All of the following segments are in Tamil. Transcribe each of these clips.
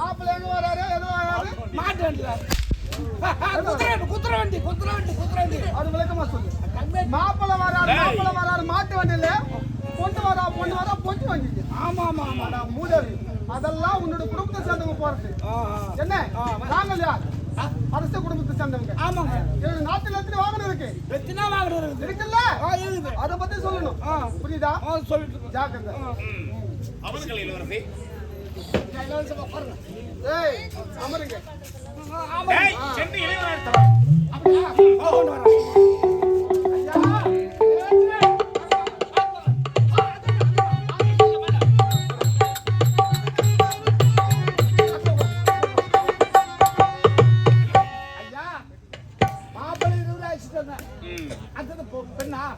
மாப்பிள்ளை எங்க வராரு ஏதோ மாட்டு வண்டி குதிரை வண்டி அது விளக்கமா சொல்லு. மாப்பிள்ளை வராரு மாட்டு வண்டியில பொண்ணு வரா பொண்ணு வண்டிக்கு. ஆமா மூதவி அதெல்லாம் உன்னோட குடும்பத்தை சேர்ந்தவங்க போறது என்ன? நாங்கள் யார்? அரச குடும்பத்தை சேர்ந்தவங்க. ஆமாங்க. நாட்டுல எத்தனை வாகனம் இருக்கு? எத்தனை வாகனம் இருக்குல்ல? அதை பத்தி சொல்லணும். புரியுதா? சொல்லிட்டு ஜாக்கிரதை. அவர்கள் இளவரசி ஏய் அமருங்க. ஏய் சென்று இளையவரசி அப்படியே கொண்டு வர.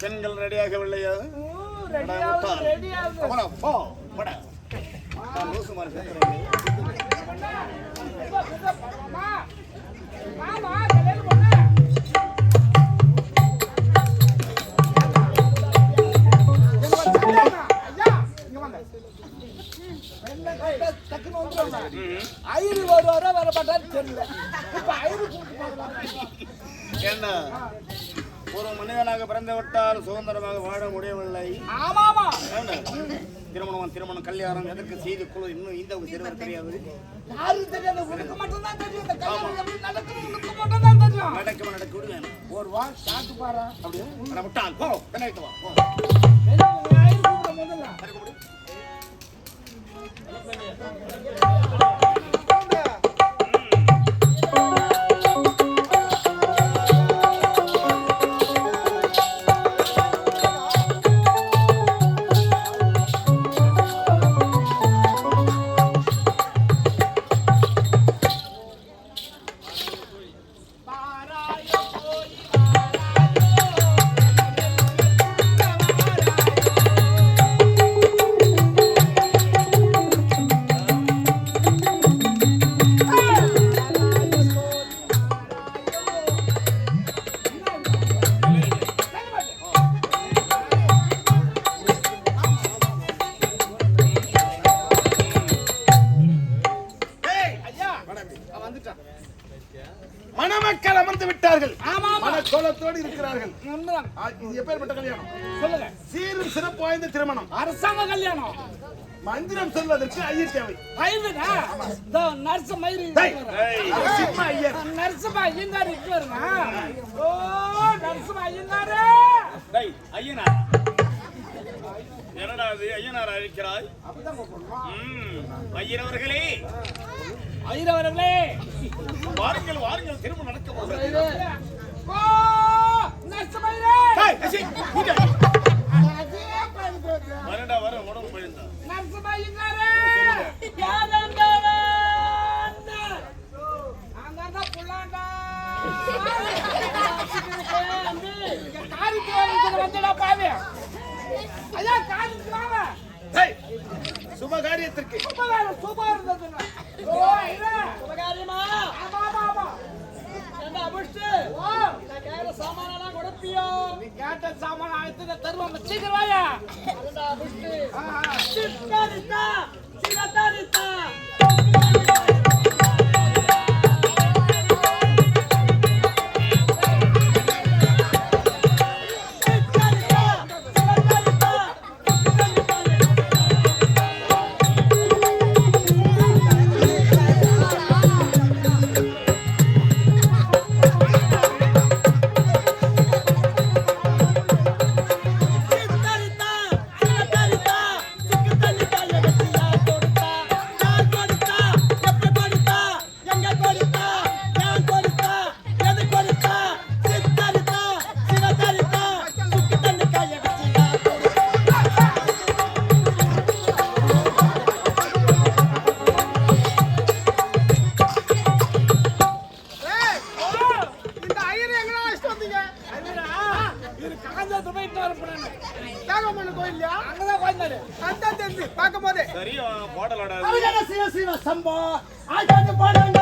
பெண்கள் ரெடியாகவில்லையா? ஐரு வருவாரோ வர மாட்டாரு தெரியல. இப்ப ஐரு என்ன ஒரு மனிதனாக பிறந்து விட்டால் சுதந்திரமாக வாழ முடியவில்லை. ஆமாமா. திருமணம் கல்யாணம் எதற்கு செய்து குழு இன்னும் இந்த சிறுவர் தெரியாது. யாருக்கு தெரியாது? உனக்கு மட்டும் தான் தெரியும். இந்த கல்யாணம் எப்படி நடக்குது உனக்கு மட்டும் தான் தெரியும். நடக்க விடுவேன். ஒரு வா சாக்கு பாரு. அப்படியே நான் விட்டால் போ கண்ணாயிட்டு வா போ. முதல்ல மணமக்கள் அமர்ந்து விட்டார்கள். மனக்கோலத்தோடு இருக்கிறார்கள். இது எப்பேற்பட்ட கல்யாணம் சொல்லுங்க. சீரும் சிறப்பு வாய்ந்த திருமணம். அரசாங்க கல்யாணம். மந்திரம் சொல்வதற்கு ஐயர் தேவை. ஐயரா? நர்ஸ் மயிறு ஐயர். நர்ஸ் ஐயங்கார் இருக்காருங்க. ஓ நர்ஸ் ஐயங்காரே. டேய் ஐயனார். என்னடா இது ஐயனார் அழைக்கிறாய்? அப்படிதான் கூப்பிடணும். ஐயர் அவர்களே. வாருங்கள் திரும்ப நடக்க போகிறது. ஓ நர்ஸ் மயிரே. வரடா வர உடம்பு போயிருந்தா. நர்ஸ் ஐயங்காரே. யாரங்கடா? அங்கங்க புள்ளாண்டா. காரிக்கு வந்தடா பாவே. ஐயா காரிக்கு வாங்க. டேய் சுப காரியத்திற்கு. சுபகாரியமா? ஆமா. என்ன அபிஷ்டு? ஓ நான் கேட்ட சாமானெல்லாம் கொடுப்பியோ? நீ கேட்ட சாமான எடுத்து தருவாங்க. சீக்கிரம் வாயா. அடடா அபிஷ்டு. சித்தாரித்தா. சரியா பாடலடா. சிவ சம்போ ஆச்சாட்டு பாடங்க.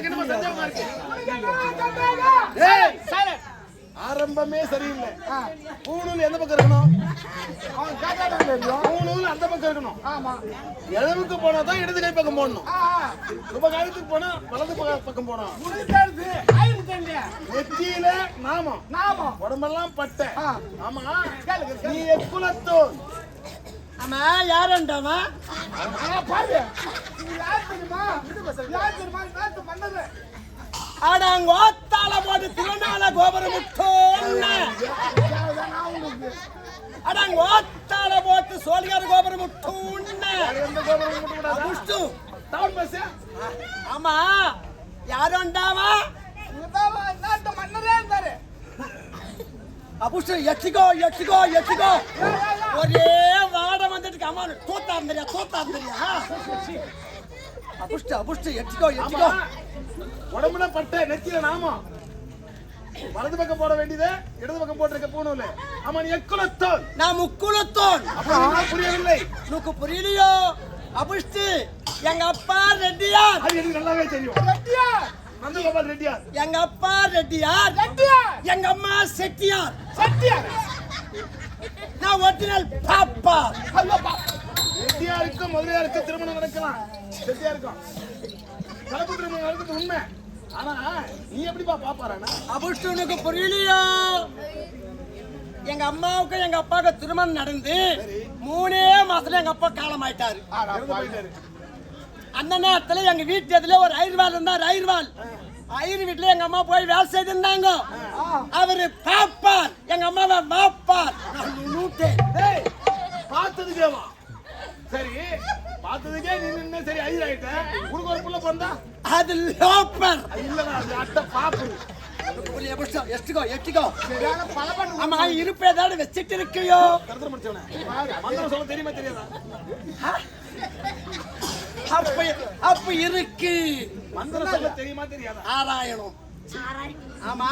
எனக்கு என்னமோ சந்தேகமா இருக்கு. உனக்கு என்ன சந்தேகம்? ஏய், சைலண்ட். ஆரம்பமே சரியில்லை. பூணூல் எந்த பக்கம் இருக்கணும்? அவன் கேட்டாடா தெரியும். பூணூல் அந்த பக்கம் இருக்கணும். ஆமா. இடதுக்கு போனா தான் இடது கை பக்கம் போடணும். சுபகாரியத்துக்கு போனா வலது பக்கம் போனோம். முடிக்கிறது. ஆயிரம் தண்டி. நெத்தியில நாமம், நாமம். உடம்பெல்லாம் பட்டை. ஆமா, கேளு. நீ எக்குலத்தோன். ஆமா யாருண்டாமா? பாரு. நீ யார் தெரியுமா? யார் தெரியுமா? நாட்டு மன்னரு. அடங்கோத்தால போட்டு திருநாள கோபுரம் முட்டோன்னு. அடங்கோத்தால போட்டு சோழியார் கோபுரம் முட்டோன்னு. எந்த கோபுரம் மட்டும் கூடாதா? புஷ்டு. Town bus. ஆமா யாருண்டாமா? இவதான் நாட்டு மன்னரே இருந்தாரு. அபுஷ்டு எச்சிக்கோ எச்சிக்கோ எச்சிக்கோ. ஒரே வாட வந்துட்டு அம்மா தோத்தா இருந்தறியா? அபுஷ்டு எச்சிக்கோ எச்சிக்கோ. உடம்புல பட்டை, நெத்தியில நாமம். வலது பக்கம் போட வேண்டியது இடது பக்கம் போட்டிருக்க பூணூல். ஆமா, நீ எக்குலத்தோன். நான் முக்குலத்தோன். அப்ப புரியவில்லை. உனக்கு புரியலையோ? அபுஷ்டு எங்க அப்பா ரெட்டியார். அது எனக்கு நல்லாவே தெரியும். ரெட்டியார். நந்தகோபால் ரெட்டியார். எங்க அப்பா ரெட்டியார். ரெட்டியார். எங்க அம்மா செட்டியார். சத்தியார். நான் ஒரிஜினல் பாப்பா. ரெட்டியாருக்கும் முதலியாருக்கும் திருமணம் நடக்கலாம். செட்டியாருக்கும் கலப்பு திருமணம் நடக்கிறது உண்மை. ஆனா நீ எப்படிப்பா பாப்பாரானா? அபுஷ்டு உனக்கு புரியலையோ? எங்க அம்மாவுக்கும் எங்க அப்பாவுக்கும் திருமணம் நடந்து 3 மாசத்துல எங்க அப்பா காலமாயிட்டாரு. இறந்து போயிட்டாரு. அந்த நேரத்துல எங்க வீட்டு எதுல ஒரு ஐர்வால் இருந்தார். ஐயர் வீட்டுல எங்க அம்மா போய் வேலை செய்திருந்தாங்க. அவரு பாப்பார், எங்க அம்மாவை வாப்பார். நான் நூட்டேன். டேய், பார்த்ததுக்கேவா? சரி, பார்த்ததுக்கே நீ நின்னு சரி ஐயாயிட்ட. உனக்கு ஒரு புள்ள பிறந்தா? அது லோப்பர். இல்லடா, அது அட்டை பாப்பு. எட்டுக்கோ. ஆமா இருப்பு ஏதாவது வச்சுட்டு இருக்கியோ? கருத்து முடிச்சவனே. மந்திரம் சொல்ல தெரியுமா தெரியாதா? அப்ப இருக்கு. மந்திரம் சொல்ல தெரியுமா தெரியாதா? ஆராயணும். ஆமா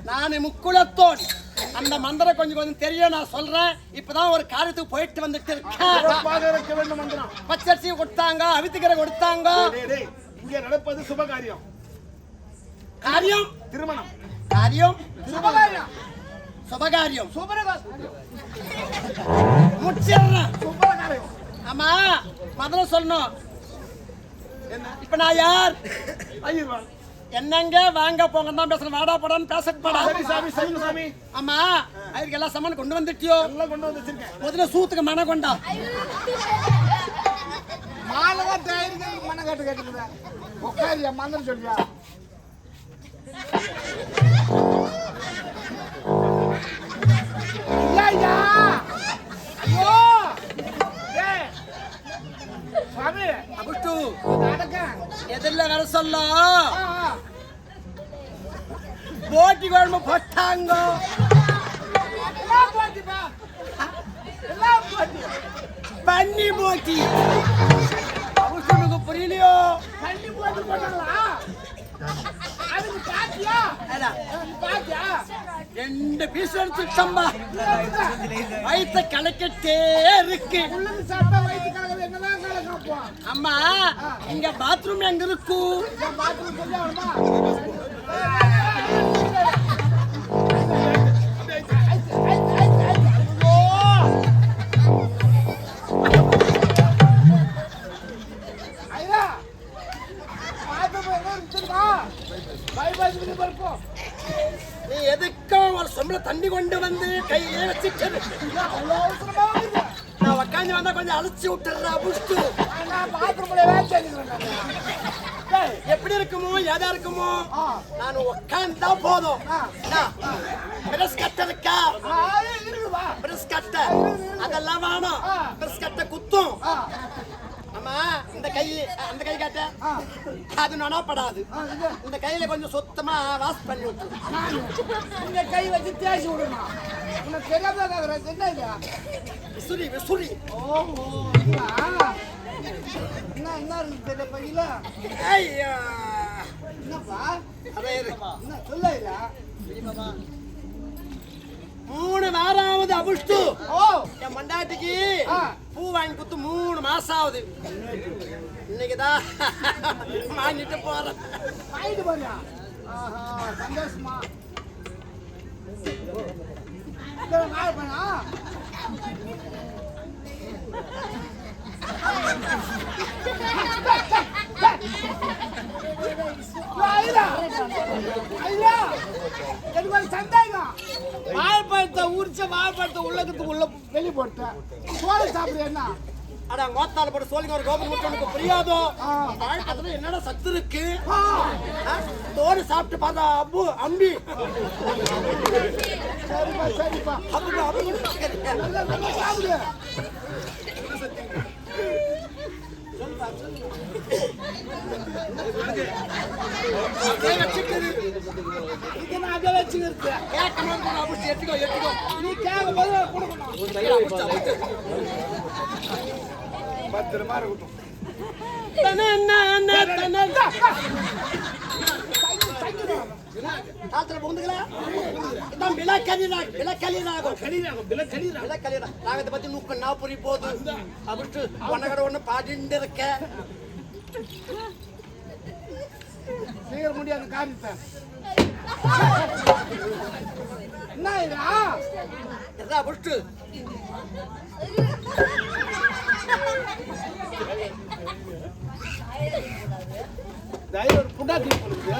நானு முக்குலத்தோன். அந்த மந்திரம் கொஞ்சம் தெரியும், நான் சொல்றேன். இப்பதான் ஒரு காரியத்துக்கு போயிட்டு வந்துட்டு இருக்கேன். சிறப்பாக இருக்க வேண்டும் மந்திரம். பச்சரிசி கொடுத்தாங்க, அவித்துக்கரை கொடுத்தாங்க. டேய், டேய், இங்க நடப்பது சுப காரியம். காரியம் திருமணம். காரியம் சுபகாரியம். சுபகாரியம் சுபகாரியம். முடிச்சிடுறேன். சுபகாரியம். ஆமா மந்திரம் சொல்லணும். என்ன? இப்ப நான் யார்? ஐயர்வா. என்னங்க வாங்க போங்க தான் பேசுறேன். வாடா போடான்னு பேசப்படா. சரி சாமி, சொல்லுங்க சாமி. ஆமா அதுக்கு எல்லாம் சமான் கொண்டு வந்துட்டியோ? எல்லாம் கொண்டு வந்து வச்சிருக்கேன். முதல்ல சூத்துக்கு மன கொண்டா. மாலவா தயாரிக்க மன காட்டு கேட்டுக்கிறேன். உட்காரியா மந்திரம் சொல்லியா? ஐயா ஐயோ ஏய் சாமி அபுஷ்டு நடக்க எதிரில் வர சொல்ல போட்டி குழம்பு போட்டாங்க. எல்லாம் போட்டிப்பா. எல்லாம் போட்டி. பன்னி போட்டி. அபுஷ்டுனுக்கு புரியலையோ? தண்ணி போட்டு போட்டாங்களா? அதுக்கு பாத்தியா? பாத்தியா? 2 பீஸ் எடுத்துட்டம்பா. வயிற்ற கலக்கட்டே இருக்கு. உள்ளது சாப்பிட்டா வயிற்று கலக்குது. என்னதான் கலக்கப்போ? அம்மா இங்க பாத்ரூம் எங்க இருக்கு? பாத்ரூம் சொல்லி ஆகணுமா? ஐயா பாத்ரூம் எங்க இருக்குதுமா? பைபாஸ்க்கு பருப்போம். நீ எதுக்கும் ஒரு சொம்பள தண்ணி கொண்டு வந்து கையிலே வச்சுட்டு அவ்வளோ அவசரமா வருது. நான் உக்காந்து வந்தா கொஞ்சம் அழைச்சி விட்டுறா. புஷ்டு நான் பாத்ரூம்ல வேலை செஞ்சுக்கிறேன். எப்படி இருக்குமோ ஏதா இருக்குமோ நான் உக்காந்தா போதும். பிரஸ் கட்ட இருக்கா? இருக்குதுப்பா. பிரஸ் கட்ட அதெல்லாம் வேணும். பிரஸ் கட்ட குத்தும். ஆமா இந்த கை அந்த கை காட்ட அது நனப்படாது. இந்த கையில கொஞ்சம் சுத்தமா வாஷ் பண்ணி விட்டு இந்த கை வச்சு தேய்ச்சி விடணும். உனக்கு தெரியாத என்ன இது? விசுரி விசுரி. ஓஹோ என்ன என்ன இருக்கு தெரியல பையில? ஐயா என்னப்பா? அதே என்ன சொல்ல 3 வாராவது அபிஷ்டு ஓ என் மண்டாட்டிக்கு ஆ. பூ வாங்கி கொடுத்து 3 மாசம் ஆகுது. இன்னைக்குதான் வாங்கிட்டு போறேன். வாங்கிட்டு போறியா? ஆஹா சந்தோஷமா. இந்த நாள் பண்ணா எனக்கு ஒரு சந்தேகம். வாழைப்பழத்தை உரிச்ச வாழைப்பழத்தை உள்ளத்துக்கு உள்ள வெளியே போட்டேன். சோள சாப்பிடுறேன்னா அட மோத்தால போட்டு சோழிங்க ஒரு கோபம் மட்டும் உனக்கு புரியாதோ? ஆ. வாழைப்பழத்துல என்னடா சத்து இருக்கு? தோடு சாப்பிட்டு பார்த்தா அம்பு அம்பி சரிப்பா சரிப்பா அம்பு அம்பு நல்லா நல்லா சாப்பிடு. இது நான் அதை வச்சுக்கிறது. எட்டுக்கோ நீ கேட்கும் போது கொடுக்கணும். பத்திரமா இருக்கட்டும். காத்துல பொங்குதுங்களா? இதான் விலக்கலிராகும். ராகத்தை பத்தி நூக்க நான் புரி போகுது. அபிஷ்டு பண்ணகட ஒண்ணு பாடிட்டு இருக்க. சீக்கிரம் முடியாது காரியத்தை. என்ன இதா? எதா அபிஷ்டு? தைரியம் புண்டாட்டி போடுது.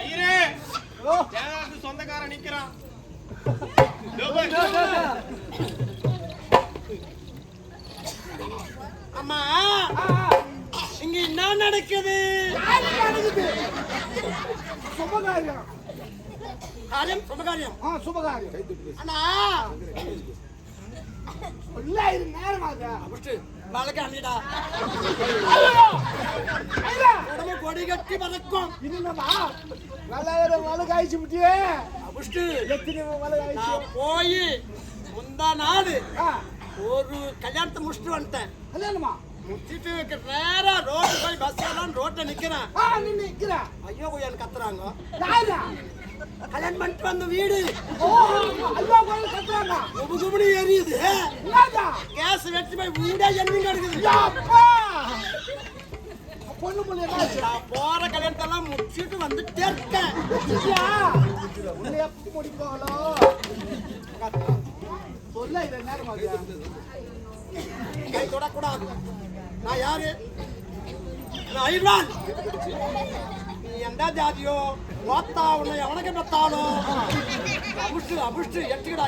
ஐயரே ஓ தேவாரத்து சொந்தக்காரன் நிக்கிறான். அம்மா இங்க என்ன நடக்குது? சுபகாரியம். காரியம் சுபகாரியம். சுபகாரியம். அண்ணா இல்ல இது நேரமாக அபிஷ்டு வழக்கு அண்ணிடா உடம்பு கொடி கட்டி பறக்கும். இன்னுமா நல்லா வலை காய்ச்சி விட்டியே. அபிஷ்டு எத்தனை வலை காய்ச்சி. நான் போய் முந்தா நாடு ஒரு கல்யாணத்தை முடிச்சுட்டு வந்துட்டேன். கல்யாணமா முடிச்சிட்டு நேரா ரோடு போய் பஸ் எல்லாம் ரோட்ல நிக்கிறேன். நீ நிக்கிற. ஐயோ கோயில் கத்துறாங்க. யாரா? கல்யாணம் பண்ணிட்டு வந்த வீடு ஐயோ கோயில் கத்துறாங்க. குபுகுபுனு எரியுது. என்னடா? கேஸ் வெட்டி போய் வீடே எண்ணி கிடக்குது. அப்பா பொண்ணு புள்ள என்னாச்சு? நான் போற கல்யாணத்தெல்லாம் முடிச்சிட்டு வந்துட்டே இருக்கேன். உன்னை எப்படி முடிப்பாங்களோ சொல்ல இது நேரமாக. கை தொடக்கூடாது. நான் யாரு? நான் ஐர்வான். நீ எந்த ஜாதியோ ஓத்தா உன்னை எவனுக்கு பெத்தாலோ அபிஷ்டு அபிஷ்டு எட்டுக்கடா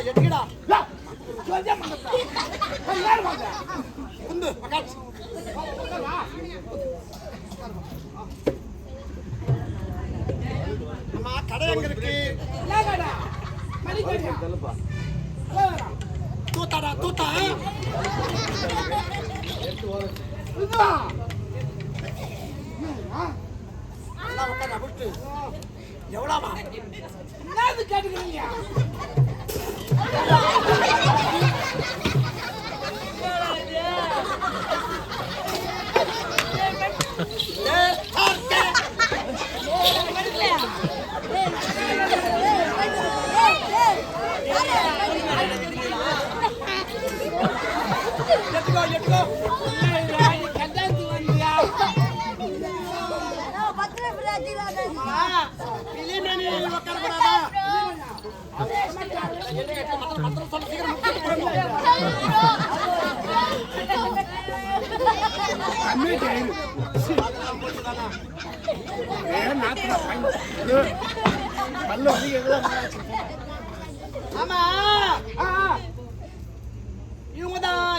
குந்து பக்காச்சு. அம்மா கடை எங்க இருக்கு? தூத்தாடா தூத்தா. அபிஷ்டு எவ்வளோமா? என்னது கேட்டுக்கிறீங்க? ஆமா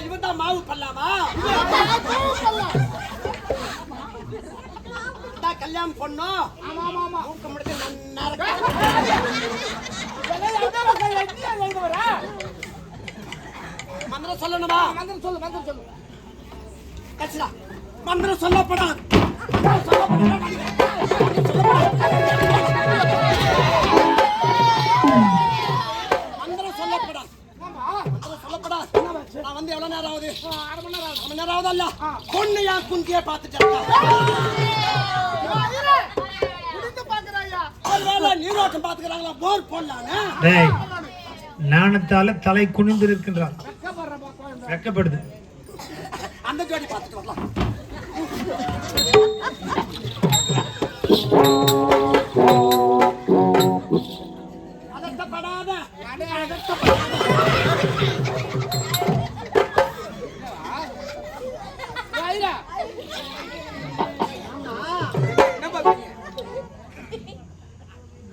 இவன்தான் மாவு பண்ணலாமா? கல்யாணம் பொண்ணும் மூக்க முடிச்சு மந்திரம் சொல்லணுமா? மந்திரம் சொல்லு மந்திரம் சொல்லு. கட்சிடா மந்திரம் சொல்லப்படாது. மந்திரம் சொல்லப்படாது. மந்திரம் சொல்லப்படாது. நான் வந்து எவ்வளவு நேரம் ஆகுது? 1/2 மணி நேரம் ஆகுது. அல்ல பொண்ணு என் குந்தியே பார்த்துட்டேன். ஒருவேளை நீரோட்டம் பாத்துக்கிறாங்களா போர் போடலான்னு டேய் நாணத்தால தலை குனிந்து இருக்கின்றான் வெக்கப்படுது அந்த ஜோடி பாத்துட்டு வரலாம் அதட்டப்படாத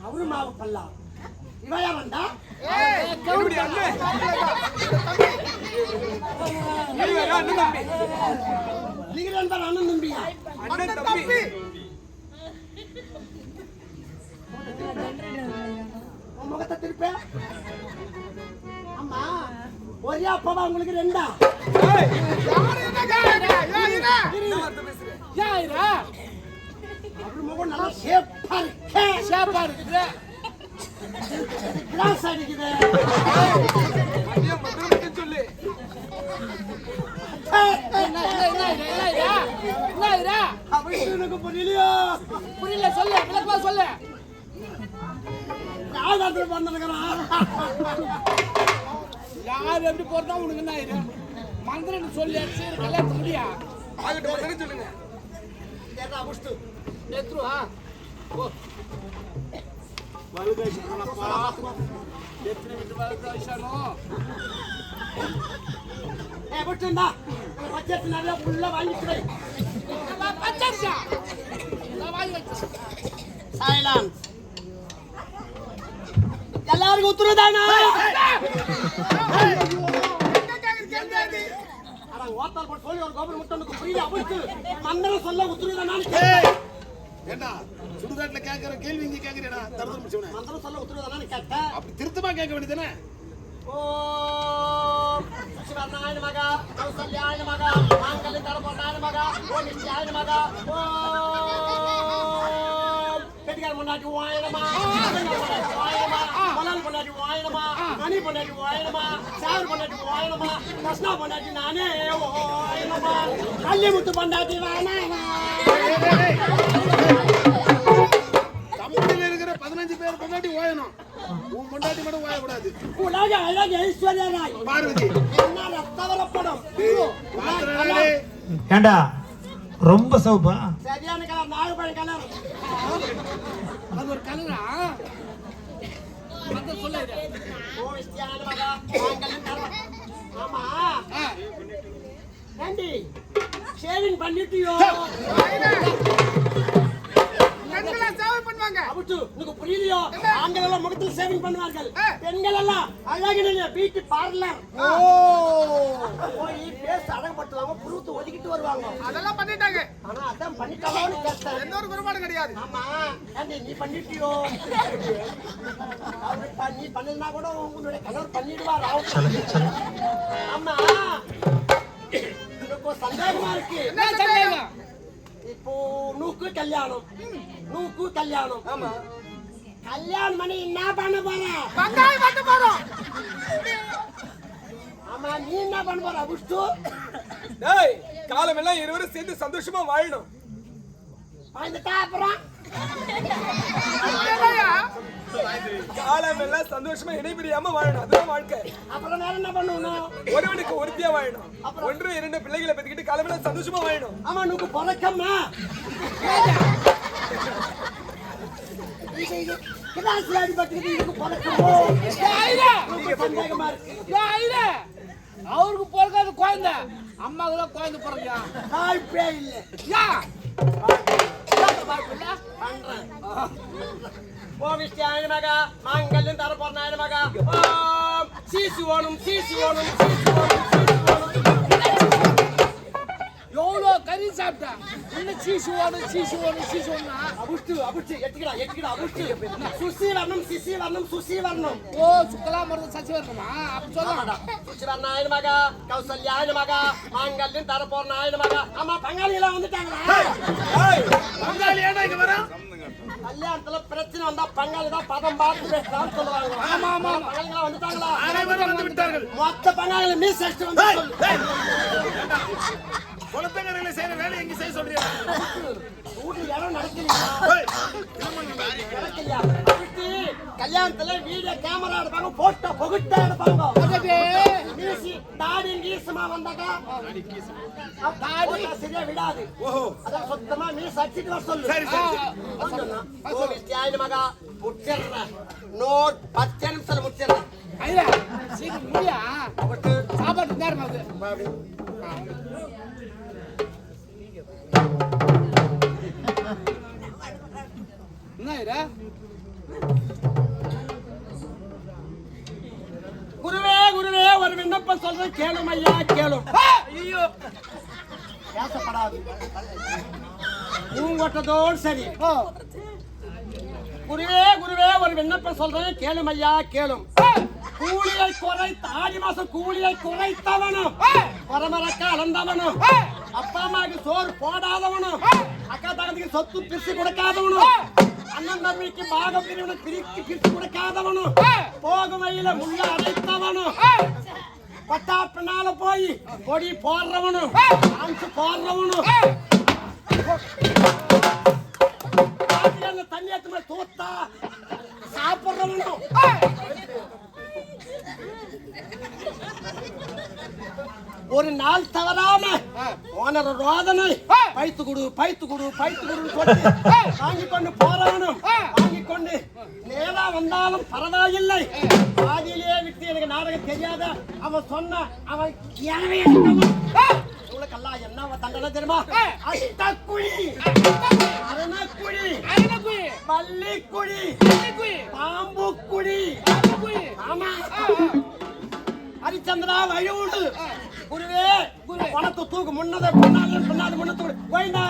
அவரு மாவு பல்லா இவையா வந்தா நீங்க ரெண்டு பேரும் அண்ணன் தம்பியா அண்ணன் தம்பி உன் முகத்தை திருப்ப அம்மா ஒரே அப்பாவா உங்களுக்கு ரெண்டா அவரு முகம் நல்லா ஷேப்பா இருக்கு கிளாஸ் அடிக்குது சொல்லு அவனுக்கு புரியலையோ புரியல சொல்லு விளக்கமா சொல்லு யாரு பண்ணிருக்கிறான் யார் எப்படி போறதா உனக்கு என்ன ஆயிரு மந்திரன் சொல்லி அடிச்சு கல்யாணம் முடியா ஆகட்டும் மந்திரன் சொல்லுங்க ஏதா புஷ்டு எத்ருவா ஓ வலுதேஷனப்பா எத்தனை விட்டு வலுதேஷனோ புஷ்டுண்டா பச்சை நிறைய ஃபுல்லா வாங்கிட்டு பச்சா நான் வாங்கி வச்சு சைலன்ஸ் எல்லாருக்கும் உத்தரவுதானா ஓத்தால் போட்டு சொல்லி ஒரு கோபுரம் முட்டனுக்கு புரியல அவருக்கு மந்திரம் சொல்ல உத்தரவுதானா ஏண்டா சுடுகாட்டுல கேக்குற கேள்வி இங்க கேக்குறேடா தரதம் முடிச்சவனே மந்திரம் சொல்ல உத்தரவுதானா கேட்டேன் அப்படி திருத்தமா கேட்க வேண்டியதானே ஓம் சிவநாராயண மகா கௌசல்யாய மகா மாங்கல்ய தரபோனாய மகா ஓம் நித்யாய மகா ஓம் பெட்டிகார முன்னாடி வாயனமா வாயனமா மலல் முன்னாடி வாயனமா மணி முன்னாடி வாயனமா சார் முன்னாடி வாயனமா கிருஷ்ணா முன்னாடி நானே வாயனமா கல்லிமுத்து முன்னாடி வாயனமா தமிழ்ல இருக்கிற 15 பேர் முன்னாடி ஓயணும் உன் முன்னாடி மட்டும் ஓயக்கூடாது உலக அழகு ஐஸ்வர்யராய் பார்வதி என்ன ரத்தவரப்படும் ஏண்டா ரொம்ப சவுப்பா சரியான கலர் நாகப்பழம் கலர் அது ஒரு கலரா மந்திரம் சொல்லு ஓ விஸ்தியான மகா மாங்கல்யம் தரப ஆமா ஆண்டி ஷேவிங் பண்ணிட்டியோ பெண்களா சேவை பண்ணுவாங்க அபுட்டு உங்களுக்கு புரியலையோ ஆண்கள் எல்லாம் முகத்தில் ஷேவிங் பண்ணுவார்கள் பெண்கள் எல்லாம் அழகின பியூட்டி பார்லர் போய் பேச அழகுபடுத்துவாங்க புருவத்தை ஒதுக்கிட்டு வருவாங்க அதெல்லாம் பண்ணிட்டாங்க ஆனா அதான் பண்ணிட்டாங்கன்னு கேட்டேன் எந்த ஒரு குறைபாடும் கிடையாது ஆமா ஆண்டி நீ பண்ணிட்டியோ நீ பண்ணலனா கூட உங்களுடைய கணவர் பண்ணிடுவார் ஆமா எனக்கு சந்தேகமா இருக்கு என்ன சந்தேகம் இப்போ நூக்கு கல்யாணம் ஆமா கல்யாணம் பண்ணி என்ன பண்ண போற வெங்காயம் வெட்ட போறோம் ஆமா நீ என்ன பண்ண போற புஷ்டு டேய் காலம் எல்லாம் இருவரும் சேர்ந்து சந்தோஷமா வாழணும் வாழ்ந்துட்டா அப்புறம் காலம் எல்லாம் சந்தோஷமா இணைபிரியாம வாழணும் அதுதான் வாழ்க்கை அப்புறம் வேற என்ன பண்ணணும் ஒருவனுக்கு ஒருத்தியா வாழணும் ஒன்று இரண்டு பிள்ளைகளை பெற்றுக்கிட்டு காலம் எல்லாம் சந்தோஷமா வாழணும் ஆமா நுக்கு பிறக்கம்மா கிளாஸ்ல அடிபட்டு இதுக்கு பிறக்கமோ சந்தேகமா இருக்கு அவருக்கு பிறக்காத குழந்தை அம்மாவுக்கு தான் குழந்தை பிறந்தா வாய்ப்பே இல்லை பண்றேன் ஓவிஷ்டியாய மகா மாங்கல்யம் தரப்போறாய மகா சீசி ஓணும் எவ்வளோ கறி சாப்பிட்டா இன்னும் சீசு ஓணும் அபுஷ்டு எட்டுக்கிடா சுசி வரணும் ஓ சுத்தலா மருந்து சசி வரணுமா அப்படி சொல்ல சுசிவர்ணாய மகா கௌசல்யாய மகா மாங்கல்யம் தரப்போறாய மகா ஆமா பங்காளி எல்லாம் வந்துட்டாங்களா பங்காளி ஏன்னா இங்க வர கல்யாணத்துல பிரச்சனை வந்தா பங்காளி தான் பதம் பார்த்து பேசலாம்னு சொல்லுவாங்க ஆமா பங்காளிகளா வந்துட்டாங்களா அனைவரும் வந்து விட்டார்கள் மொத்த பங்காளி மீஸ் அடிச்சு வந்து குளத்தங்கரையில செய்யற வேலை எங்க செய்ய சொல்றியா வீட்டுல இடம் நடக்கலையா ஏய், என்ன பண்ணுங்க? நடக்கலையா ஒகுட்டான பாங்க மீசி தாடி கீசமா வந்தாக்கா தாடி சரியா விடாது. ஓஹோ அதான் சுத்தமா மீச அடிச்சிட்டு வர சொல்லு. சரி சரி ஓ மகா முச்சற நோட் 10 நிமிஷத்துல முச்சற. ஐயா சீக்கிரம் முடியா சாப்பாடு நேரம் ஆகுது. என்ன இது? குருவே குருவே ஒரு விண்ணப்பம் சொல்றேன் கேளும் ஐயா கேளும். ஐயோ பேசப்படாது பூங்கொட்டதோடு சரி. குருவே குருவே ஒரு விண்ணப்பம் சொல்றேன் கேளும் ஐயா கேளும். கூலியை குறைத்த ஆடி மாசம் கூலியை குறைத்தவனும் பரமரக்க அளந்தவனும் அப்பா அம்மாவுக்கு சோறு போடாதவனும் அக்கா தங்கத்துக்கு சொத்து பிரிச்சு கொடுக்காதவனும் அண்ணன் தம்பிக்கு பாகம் பிரிவினை பிரிச்சு கொடுக்காதவனும் போகும் வழியில முள்ள அடைத்தவனும் பட்டா பின்னால போய் கொடி போடுறவனும் அஞ்சு போடுறவனும் தண்ணி ஏற்ற தூத்தா சாப்பிடுறவனும் ஒரு நாள் தவறாம ஓனர் ரோதனை பைத்து குடு பைத்து குடு பைத்து குடுன்னு சொல்லி வாங்கி கொண்டு போறவனும் வாங்கி கொண்டு நேரா வந்தாலும் பரவாயில்லை பாதியிலே விட்டு எனக்கு நாடகம் தெரியாத அவன் சொன்ன அவன் உங்களுக்கெல்லாம் என்ன தண்டனை தெரியுமா? அஷ்டக்குழி அரணக்குழி பள்ளிக்குழி பாம்பு குழி. ஆமா ஹரிச்சந்திரா வழிவுடு குருவே பணத்தை தூக்கு முன்னதை பின்னாலும் பின்னாடி முன்னத்தோடு கோயிந்தா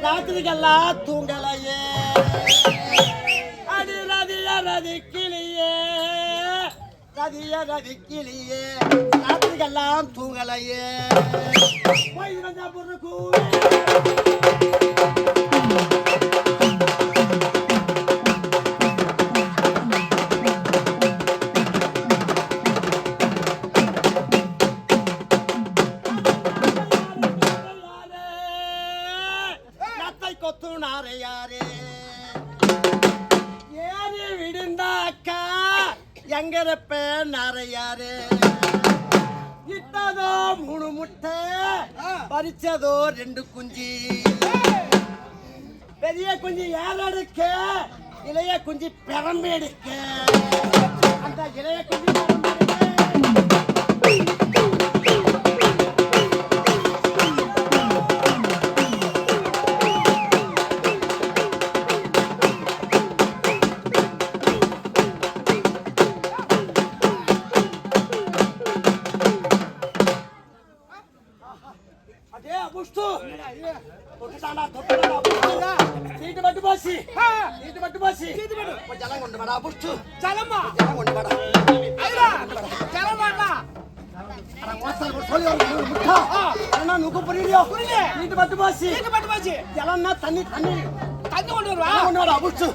ராத்திரிகெல்லாம் தூங்கலையே அடி ரதிய ரதிக்கிளியே ரதிய ரதிக்கிளியே ராத்திரிகெல்லாம் தூங்கலையே போய் வந்தா பொண்ணு கூவே இட்டதோ 3 முட்டை பறிச்சதோ 2 குஞ்சு பெரிய குஞ்சு ஏறெடுக்க இளைய குஞ்சு பெரம்பு எடுக்க அந்த இளைய குஞ்சு தண்ணி தண்ணி தண்ணி கொண்டு உன்னோட அபுச்சு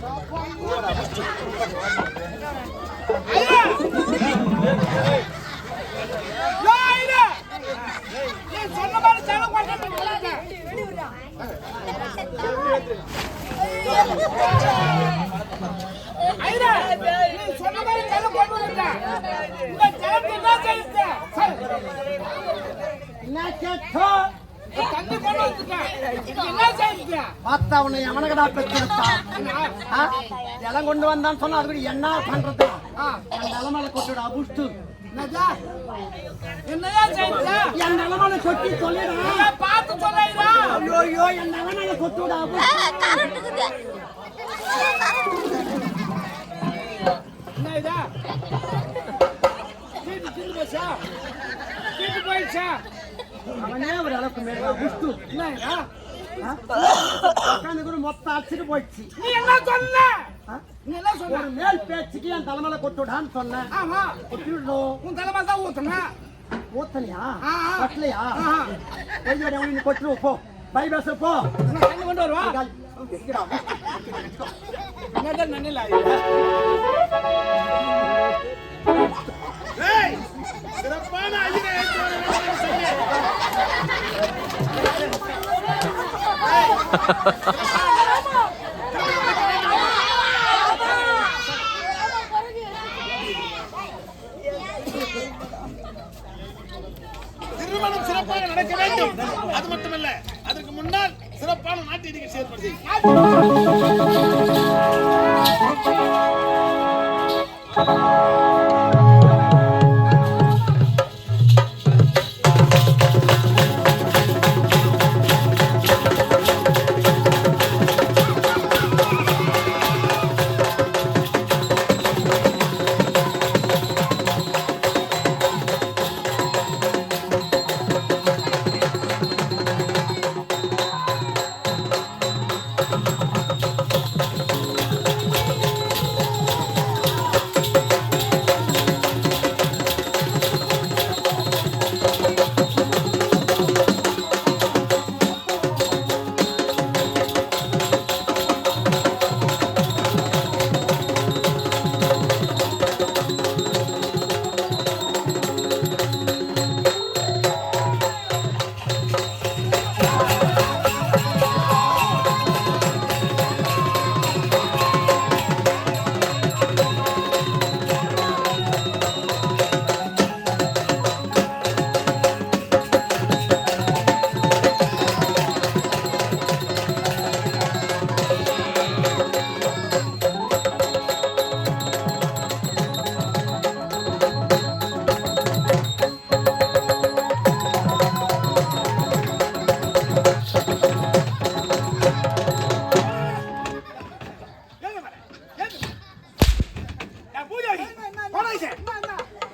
உன்னை எவனகடா பெற்றிருக்கான் இடம் கொண்டு வந்தான்னு சொன்னா அது என்ன பண்றது நிலமலை கொட்டுடா அபுஷ்டு என்னையா செய்த என் நிலமலை கொட்டி சொல்லிடா பார்த்து சொல்லையா ஐயோ என் நிலமலை கொட்டுடா என்னடா கீழ போச்சா கீழ போயிச்சா அவனே ஒரு அளவுக்கு மேல அபுஷ்டு என்னடா கூட மொத்தம் அடிச்சுட்டு போயிடுச்சு நீ என்ன சொன்ன நீ என்ன சொன்ன ஒரு மேல் பேச்சுக்கு என் தலைமையில கொட்டுடான்னு சொன்னேன் ஆமா கொட்டிடணும் உன் தலைமை தான் ஊத்துன ஊத்தனியா ஆ. கட்டலையா நீ கொட்டுருவோம் போ பை பேச போ தண்ணி கொண்டு வருவா என்னதான் நன்னில சிறப்பான ஐயனை திருமணம் சிறப்பாக நடக்க வேண்டும். அது மட்டுமல்ல, அதற்கு முன்னால் சிறப்பான நாட்டு நிகழ்ச்சி ஏற்பாடு செய்யும்.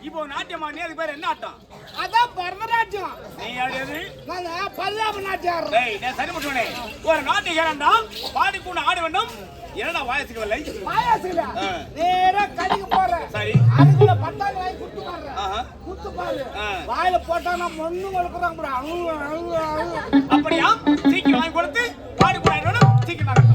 இப்போ நாட்டியமா நீ அதுக்கு பேர் என்ன ஆட்டம்? அதான் பரதநாட்டியம். நீ ஆடியது நாங்க பல்லாப நாட்டியம். டேய் நான் சரி முட்டுவனே. ஒரு நாட்டியக்காரன்டா பாடி கூட ஆட வேண்டும். என்னடா வாயசுக்கவில்லை? வாயசுல நேரா கடிக்கு போற. சரி. அதுக்குள்ள பட்டாங்க வாங்கி குத்து பாரு. ஆஹா. குத்து பாரு. வாயில போட்டா நான் மண்ணு வளக்குறாங்க bro. அப்படியே சீக்கிரம் வாங்கி கொடுத்து பாடி கூட ஆட வேண்டும். சீக்கிரம் ஆகட்டும்.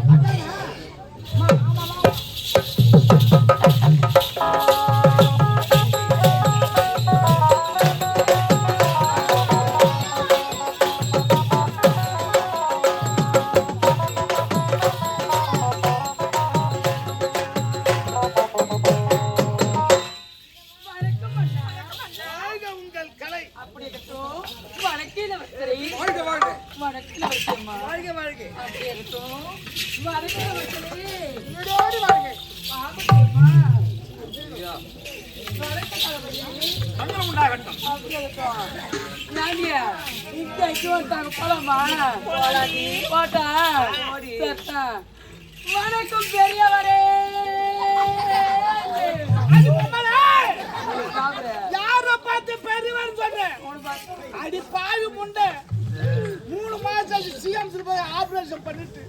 வணக்கம் பெரியவரே. யார பார்த்து பெரியவர் சொல்றேன்? அடி பாவி முண்டை 3 மாசம் சிஎம்ஸ் போய் ஆபரேஷன் பண்ணிட்டு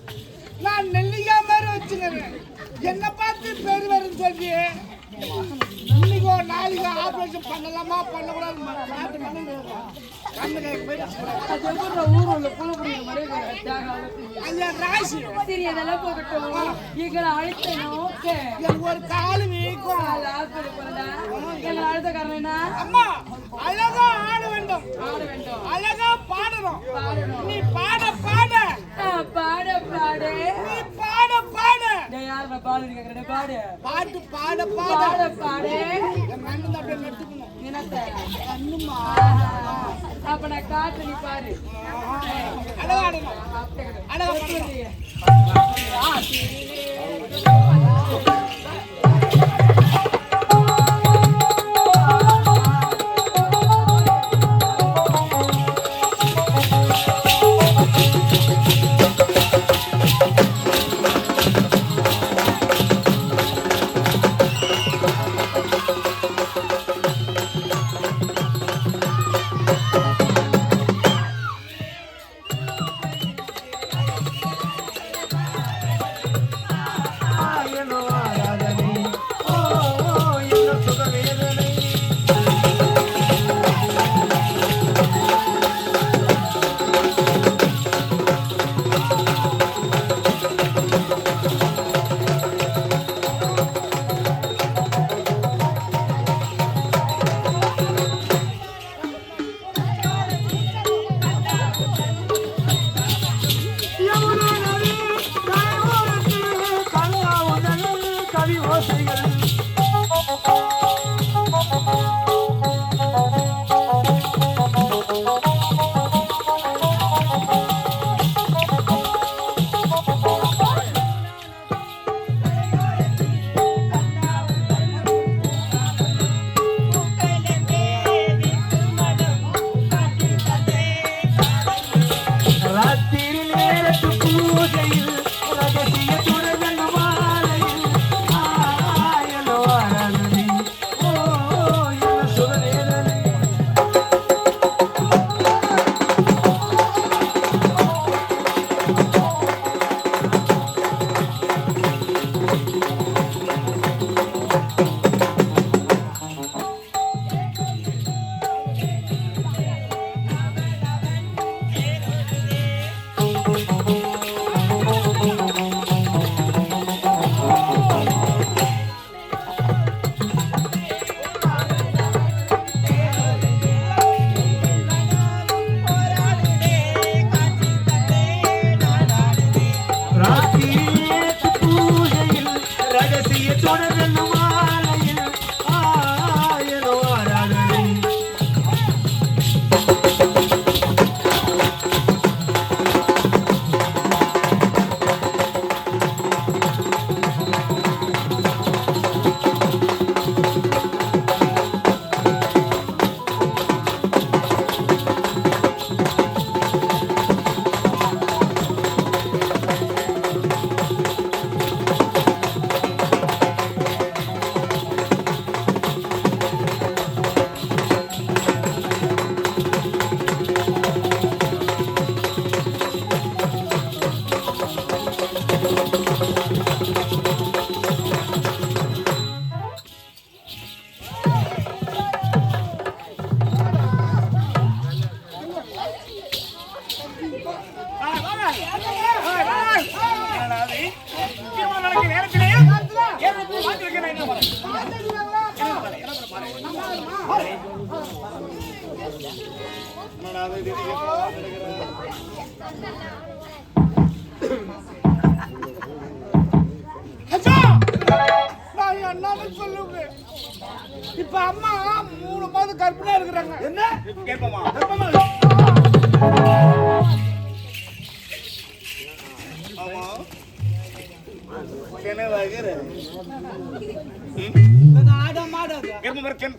நான் நெல்லிக்காய் மாதிரி வச்சுக்கிறேன். என்ன பார்த்து பெரியவர் சொல்றியே? இன்னைக்கு ஒரு நாள் நாளைக்கு ஆபரேஷன் பண்ணலாமா பண்ணக்கூடாது மாட்டு மண்ணு கண்ணு அது எப்படி ஊர் உள்ள புழு புடிக்கிற மாதிரி ஐயா ராசி சரி அதெல்லாம் போகட்டும் எங்களை அழைத்த நோக்க எனக்கு ஒரு காலு வீக்கும் எங்களை அழைத்த காரணம் என்ன அம்மா அழகா ஆட வேண்டும் ஆட வேண்டும் அழகா பாடணும் பாடணும் நீ பாட பாட பாட பாடு நீ பாட பாட யார் நான் பாடு கேக்குறேன் பாடு பாட்டு பாட பாட பாட பாடு என் கண்ணு அப்படியே நட்டுக்கணும் என்னத்த கண்ணுமா அப்ப நான் காட்டு நீ பாரு அழகா ஆடணும் அழகா பாடணும் இப்ப அம்மா 3 மாதம் கர்ப்பிணியா இருக்கிறாங்க. என்ன கேட்போமா? ஆமா. என்ன வகர?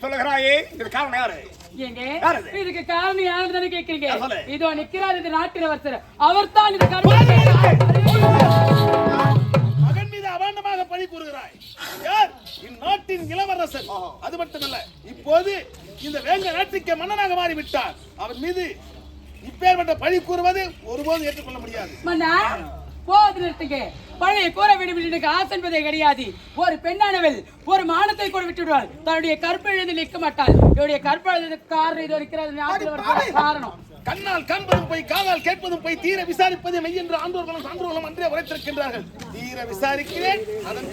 சொல்லுகிறாயே இது காரணம் யாரு? இதுக்கு காரணம் யாருன்னு தானே கேக்குறீங்க? இதோ நிக்கிறார் இது நாட்டினவர்சர். அவர்தான் இது காரணம். மகன் மீது அபாண்டமாக பழி கூறுகிறாய். யார்? இந்நாட்டின் இளவரசன். அது மட்டுமல்ல, இப்போது இந்த வேங்க நாட்டுக்கு மன்னனாக மாறிவிட்டார். அவர் மீது இப்பேற்பட்ட பழி கூறுவது ஒருபோதும் ஏற்றுக்கொள்ள முடியாது. மன்னா போது நிறுத்துங்க. பழைய கூற விடுவிட்டு ஆசை என்பதே கிடையாது. ஒரு பெண்ணானவள் ஒரு மானத்தை கூட விட்டு விடுவாள். தன்னுடைய கற்பெழுந்து நிற்க மாட்டாள். இவருடைய கற்பெழுதுக்கு காரணம் இது இருக்கிறது. நாட்டில் ஒரு காரணம். கண்ணால் காண்பதும் போய் காதால் கேட்பதும் போய் தீர விசாரிப்பதே மெய் என்று ஆண்டோர்களும் சான்றோர்களும் அன்றே உரைத்திருக்கின்றார்கள். தீர விசாரிக்கிறேன். அதன்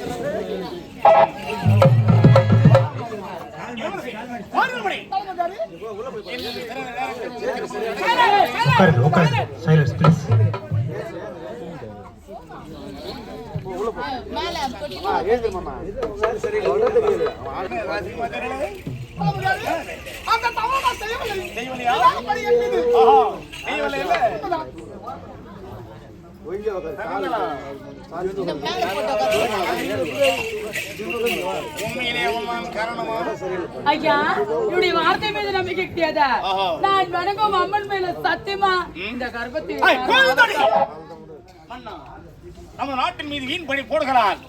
உட்காருங்க சைலன்ஸ் ப்ளீஸ். அந்த தவறை செய்யவில்லை. செய்யவில்லையா? அப்படி என் மீது செய்யவில்லை இல்ல? உண்மையிலே உண்மையான காரணமா? ஐயா, இவருடைய வார்த்தை மீது நம்பிக்கை கிடையாதா? நான் வணங்கும் அம்மன் மேல சத்தியமா இந்த கர்ப்பத்தை மன்னா, நம்ம நாட்டின் மீது வீண் பழி போடுகிறான்.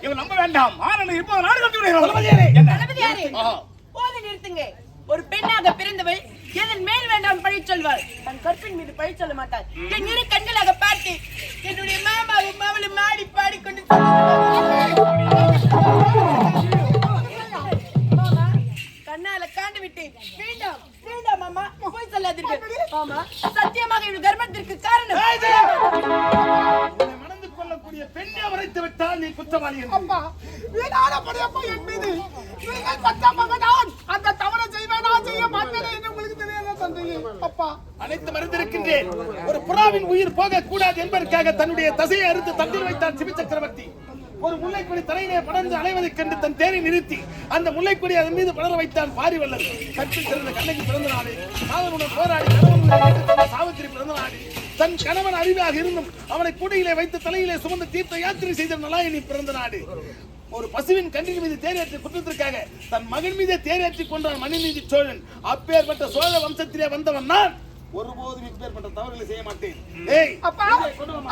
இவன் நம்ப வேண்டாம். ஆனந்த இருப்பது நாடு கட்டி விடுகிறான். போது நிறுத்துங்க. ஒரு பெண்ணாக பிறந்தவள் எதன் மேல் வேண்டாம் பழி சொல்வாள். தன் கற்பின் மீது பழி சொல்ல மாட்டாள். என் இரு கண்களாக பார்த்து என்னுடைய மாமாவும் அவளும் மாடி பாடிக்கொண்டு கண்ணால காண்டு விட்டு வேண்டாம் வேண்டாம் மாமா போய் சொல்லாதீர்கள். மாமா சத்தியமாக இவள் கர்ப்பத்திற்கு காரணம் மணந்து கொள்ளக்கூடிய பெண்ணை வரைத்து விட்டால் நீ குற்றவாளி. அப்பா வீணானபடியப்பா என் மீது நீங்கள் பச்சமாக நான் அந்த தவறை செய்வேனா செய்ய மாட்டேன் என்று உங்களுக்கு தெரியாத தந்தையே. அப்பா அனைத்து மறந்திருக்கின்றேன். ஒரு புறாவின் உயிர் போக கூடாது என்பதற்காக தன்னுடைய தசையை அறுத்து தட்டில் வைத்தான் சிவி சக்கரவர்த்தி. ஒரு முல்லைக்கொடி தலையிலே படர்ந்து அலைவதைக் கண்டு தன் தேரை நிறுத்தி அந்த முல்லைக்கொடி அதன் மீது படர வைத்தான் பாரிவல்லர். கற்பில் சிறந்த கண்ணகி பிறந்த நாளே காதலுடன் போராடி கணவன் சாவித்திரி பிறந்த நாளே தன் கணவன் அறிவாக இருந்தும் அவனை கூடையிலே வைத்து தலையிலே சுமந்து தீர்த்த யாத்திரை செய்த நலாயினி பிறந்த நாடு. ஒரு பசுவின் கண்ணின் மீது தேரேற்றி குற்றத்திற்காக தன் மகன் மீதே தேரேற்றி கொண்டான் மணிநீதி சோழன். அப்பேற்பட்ட சோழ வம்சத்திலே வந்தவன் நான். ஒருபோதும் இப்பேற்பட்ட தவறுகளை செய்ய மாட்டேன். ஏய் அப்பா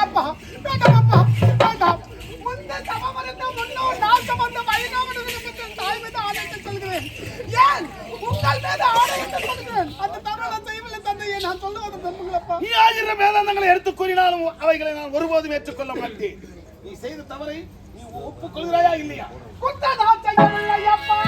அப்பா வேண்டாம் அப்பா வேண்டாம். முந்த சமமரத்த முன்னோர் நாசம் வந்த வழிகாவலர்களுக்கு தாய் மீது ஆணையிட்டு சொல்கிறேன். ஏன் உங்கள் மீது ஆணையிட்டு சொல்கிறேன். அந்த தவறை செய்யவில்லை தந்தையே. நான் சொல்லுவது தம்புங்களப்பா. நீ 1000 வேதாந்தங்களை எடுத்து கூறினாலும் அவைகளை நான் ஒருபோதும் ஏற்றுக்கொள்ள மாட்டேன். நீ செய்த தவறை நீ ஒப்புக்கொள்கிறாயா இல்லையா? குற்ற நான் செய்யவில்லை அப்பா.